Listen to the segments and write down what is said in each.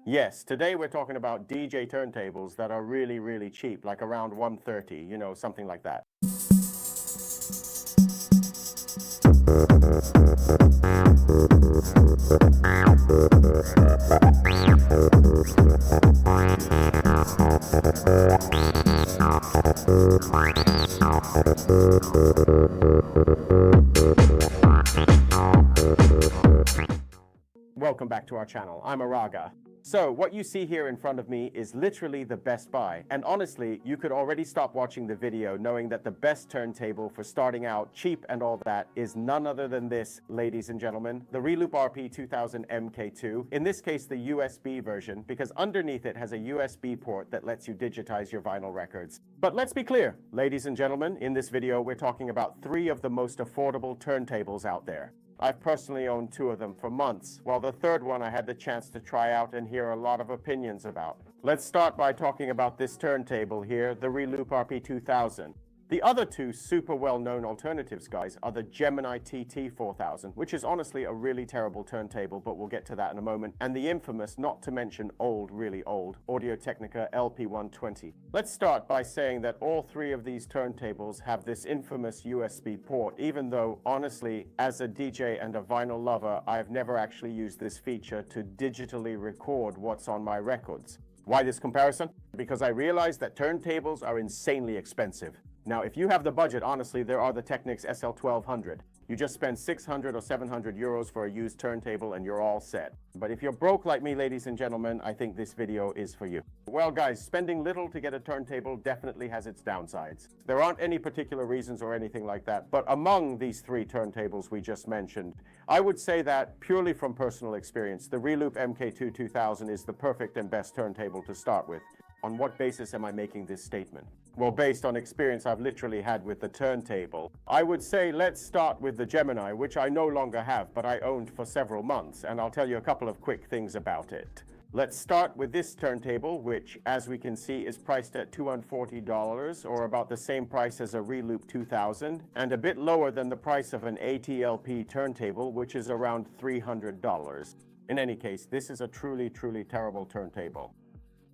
Yes, today we're talking about DJ turntables that are really, really cheap, like around 130, you know, something like that. Welcome back to our channel. I'm Araga. So what you see here in front of me is literally the Best Buy. And honestly, you could already stop watching the video knowing that the best turntable for starting out, cheap and all that, is none other than this, ladies and gentlemen, the Reloop RP2000 MK2. In this case, the USB version, because underneath it has a USB port that lets you digitize your vinyl records. But let's be clear, ladies and gentlemen, in this video, we're talking about 3 of the most affordable turntables out there. I've personally owned 2 of them for months, while the third one I had the chance to try out and hear a lot of opinions about. Let's start by talking about this turntable here, the Reloop RP2000. The other 2 super well-known alternatives, guys, are the Gemini TT4000, which is honestly a really terrible turntable, but we'll get to that in a moment, and the infamous, not to mention old, really old, Audio-Technica AT-LP120. Let's start by saying that all 3 of these turntables have this infamous USB port, even though, honestly, as a DJ and a vinyl lover, I have never actually used this feature to digitally record what's on my records. Why this comparison? Because I realized that turntables are insanely expensive. Now, if you have the budget, honestly, there are the Technics SL1200. You just spend 600 or 700 euros for a used turntable and you're all set. But if you're broke like me, ladies and gentlemen, I think this video is for you. Well, guys, spending little to get a turntable definitely has its downsides. There aren't any particular reasons or anything like that, but among these 3 turntables we just mentioned, I would say that purely from personal experience, the Reloop MK2 2000 is the perfect and best turntable to start with. On what basis am I making this statement? Well, based on experience I've literally had with the turntable. I would say let's start with the Gemini, which I no longer have, but I owned for several months, and I'll tell you a couple of quick things about it. Let's start with this turntable, which, as we can see, is priced at $240, or about the same price as a Reloop 2000, and a bit lower than the price of an AT-LP turntable, which is around $300. In any case, this is a truly, truly terrible turntable.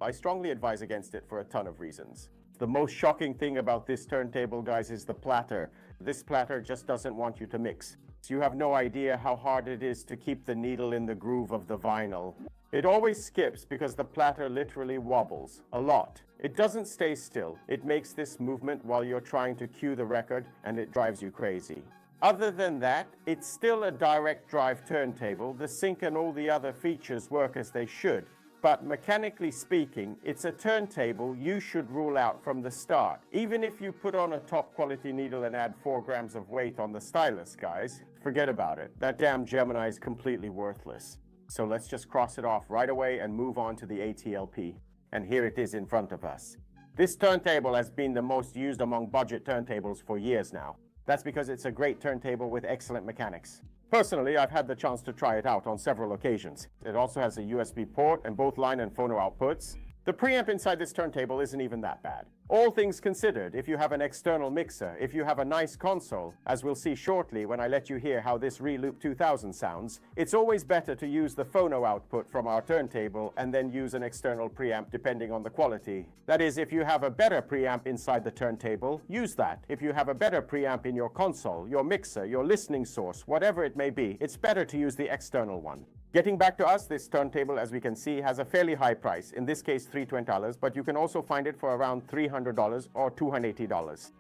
I strongly advise against it for a ton of reasons. The most shocking thing about this turntable, guys, is the platter. This platter just doesn't want you to mix. So you have no idea how hard it is to keep the needle in the groove of the vinyl. It always skips because the platter literally wobbles a lot. It doesn't stay still. It makes this movement while you're trying to cue the record, and it drives you crazy. Other than that, it's still a direct drive turntable. The sync and all the other features work as they should. But mechanically speaking, it's a turntable you should rule out from the start. Even if you put on a top quality needle and add 4 grams of weight on the stylus, guys, forget about it. That damn Gemini is completely worthless. So let's just cross it off right away and move on to the AT-LP. And here it is in front of us. This turntable has been the most used among budget turntables for years now. That's because it's a great turntable with excellent mechanics. Personally, I've had the chance to try it out on several occasions. It also has a USB port and both line and phono outputs. The preamp inside this turntable isn't even that bad. All things considered, if you have an external mixer, if you have a nice console, as we'll see shortly when I let you hear how this Reloop 2000 sounds, it's always better to use the phono output from our turntable and then use an external preamp depending on the quality. That is, if you have a better preamp inside the turntable, use that. If you have a better preamp in your console, your mixer, your listening source, whatever it may be, it's better to use the external one. Getting back to us, this turntable, as we can see, has a fairly high price, in this case $320, but you can also find it for around $300 or $280.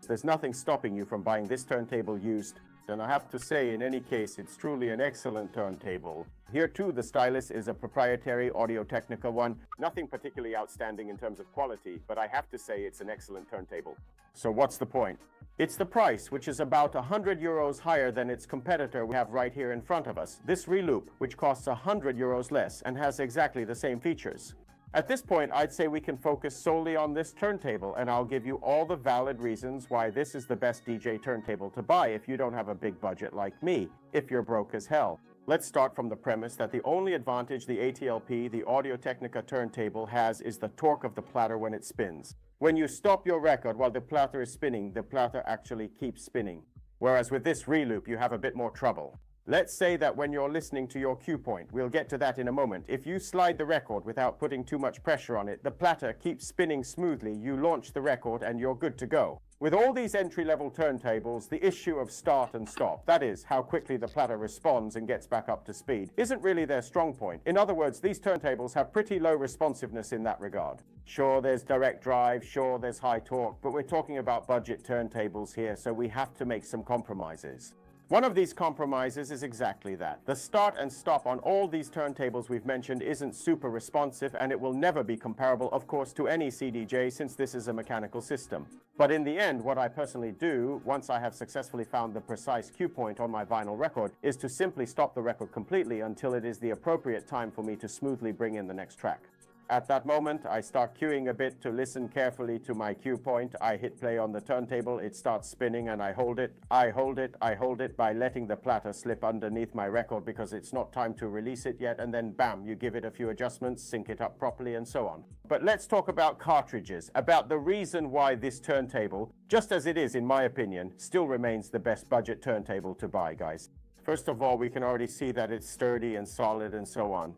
There's nothing stopping you from buying this turntable used, and I have to say, in any case, it's truly an excellent turntable. Here too, the stylus is a proprietary Audio-Technica one, nothing particularly outstanding in terms of quality, but I have to say it's an excellent turntable. So what's the point? It's the price, which is about 100 euros higher than its competitor we have right here in front of us, this Reloop, which costs 100 euros less and has exactly the same features. At this point, I'd say we can focus solely on this turntable, and I'll give you all the valid reasons why this is the best DJ turntable to buy if you don't have a big budget like me, if you're broke as hell. Let's start from the premise that the only advantage the AT-LP, the Audio-Technica turntable, has is the torque of the platter when it spins. When you stop your record while the platter is spinning, the platter actually keeps spinning. Whereas with this Reloop, you have a bit more trouble. Let's say that when you're listening to your cue point, we'll get to that in a moment, if you slide the record without putting too much pressure on it, the platter keeps spinning smoothly, you launch the record and you're good to go. With all these entry-level turntables, the issue of start and stop, that is, how quickly the platter responds and gets back up to speed, isn't really their strong point. In other words, these turntables have pretty low responsiveness in that regard. Sure, there's direct drive, sure, there's high torque, but we're talking about budget turntables here, so we have to make some compromises. One of these compromises is exactly that. The start and stop on all these turntables we've mentioned isn't super responsive, and it will never be comparable, of course, to any CDJ since this is a mechanical system. But in the end, what I personally do, once I have successfully found the precise cue point on my vinyl record, is to simply stop the record completely until it is the appropriate time for me to smoothly bring in the next track. At that moment, I start cueing a bit to listen carefully to my cue point. I hit play on the turntable, it starts spinning, and I hold it. I hold it by letting the platter slip underneath my record because it's not time to release it yet, and then bam, you give it a few adjustments, sync it up properly, and so on. But let's talk about cartridges, about the reason why this turntable, just as it is in my opinion, still remains the best budget turntable to buy, guys. First of all, we can already see that it's sturdy and solid and so on.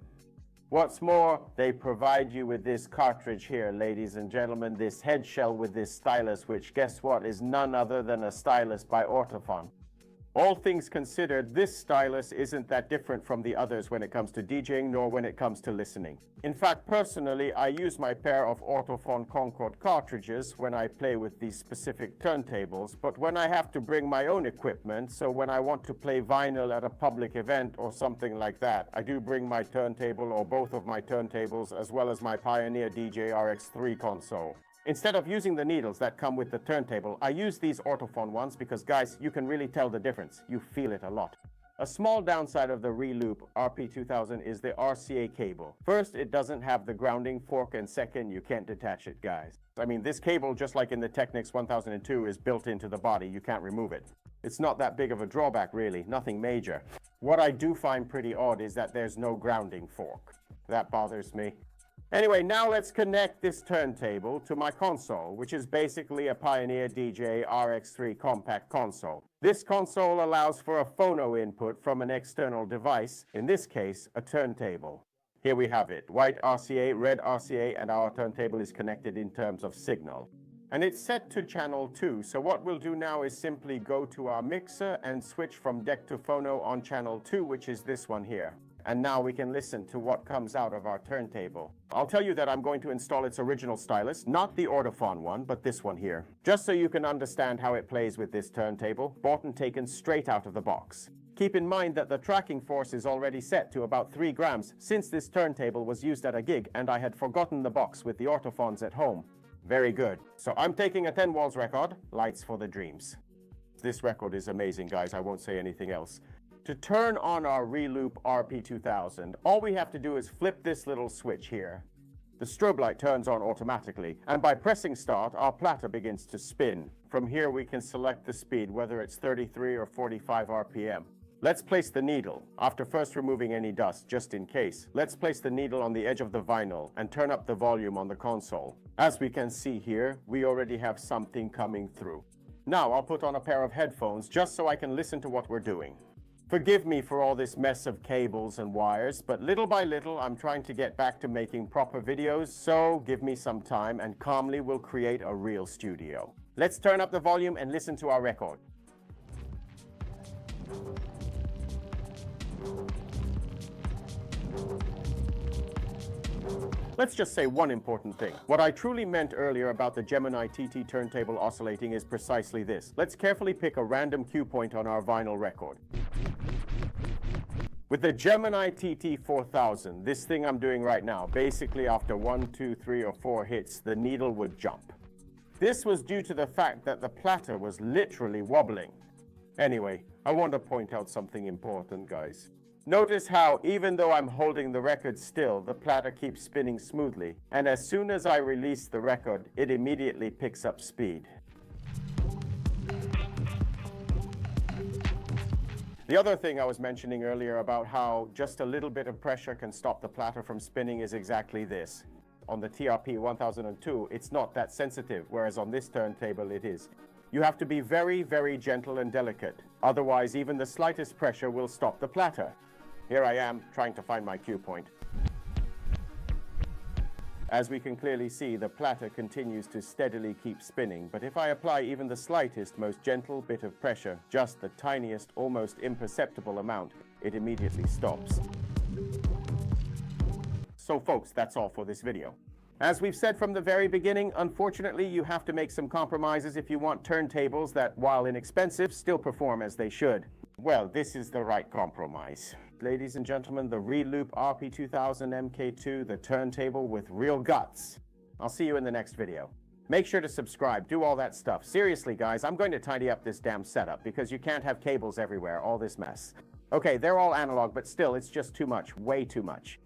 What's more, they provide you with this cartridge here, ladies and gentlemen, this head shell with this stylus, which guess what, is none other than a stylus by Ortofon. All things considered, this stylus isn't that different from the others when it comes to DJing, nor when it comes to listening. In fact, personally, I use my pair of Ortofon Concord cartridges when I play with these specific turntables, but when I have to bring my own equipment, so when I want to play vinyl at a public event or something like that, I do bring my turntable or both of my turntables as well as my Pioneer DJ RX3 console. Instead of using the needles that come with the turntable, I use these Ortofon ones because, guys, you can really tell the difference. You feel it a lot. A small downside of the Reloop RP2000 is the RCA cable. First, it doesn't have the grounding fork, and second, you can't detach it, guys. I mean, this cable, just like in the Technics 1002, is built into the body. You can't remove it. It's not that big of a drawback, really. Nothing major. What I do find pretty odd is that there's no grounding fork. That bothers me. Anyway, now let's connect this turntable to my console, which is basically a Pioneer DJ RX3 compact console. This console allows for a phono input from an external device, in this case, a turntable. Here we have it, white RCA, red RCA, and our turntable is connected in terms of signal. And it's set to channel 2, so what we'll do now is simply go to our mixer and switch from deck to phono on channel 2, which is this one here. And now we can listen to what comes out of our turntable. I'll tell you that I'm going to install its original stylus, not the Ortofon one, but this one here. Just so you can understand how it plays with this turntable, bought and taken straight out of the box. Keep in mind that the tracking force is already set to about 3 grams since this turntable was used at a gig and I had forgotten the box with the Ortofons at home. Very good. So I'm taking a 10 walls record, lights for the dreams. This record is amazing, guys. I won't say anything else. To turn on our Reloop RP2000, all we have to do is flip this little switch here. The strobe light turns on automatically, and by pressing start, our platter begins to spin. From here we can select the speed, whether it's 33 or 45 RPM. Let's place the needle. After first removing any dust, just in case, let's place the needle on the edge of the vinyl and turn up the volume on the console. As we can see here, we already have something coming through. Now I'll put on a pair of headphones just so I can listen to what we're doing. Forgive me for all this mess of cables and wires, but little by little I'm trying to get back to making proper videos, so give me some time and calmly we'll create a real studio. Let's turn up the volume and listen to our record. Let's just say one important thing. What I truly meant earlier about the Gemini TT turntable oscillating is precisely this. Let's carefully pick a random cue point on our vinyl record. With the Gemini TT4000, this thing I'm doing right now, basically after 1, 2, 3, or 4 hits, the needle would jump. This was due to the fact that the platter was literally wobbling. Anyway, I want to point out something important, guys. Notice how, even though I'm holding the record still, the platter keeps spinning smoothly, and as soon as I release the record, it immediately picks up speed. The other thing I was mentioning earlier about how just a little bit of pressure can stop the platter from spinning is exactly this. On the TRP 1002, it's not that sensitive, whereas on this turntable it is. You have to be very, very gentle and delicate. Otherwise, even the slightest pressure will stop the platter. Here I am, trying to find my cue point. As we can clearly see, the platter continues to steadily keep spinning, but if I apply even the slightest, most gentle bit of pressure, just the tiniest, almost imperceptible amount, it immediately stops. So folks, that's all for this video. As we've said from the very beginning, unfortunately, you have to make some compromises if you want turntables that, while inexpensive, still perform as they should. Well, this is the right compromise. Ladies and gentlemen, the Reloop RP2000 MK2, the turntable with real guts. I'll see you in the next video. Make sure to subscribe, do all that stuff. Seriously, guys, I'm going to tidy up this damn setup because you can't have cables everywhere, all this mess. Okay, they're all analog, but still, it's just too much, way too much.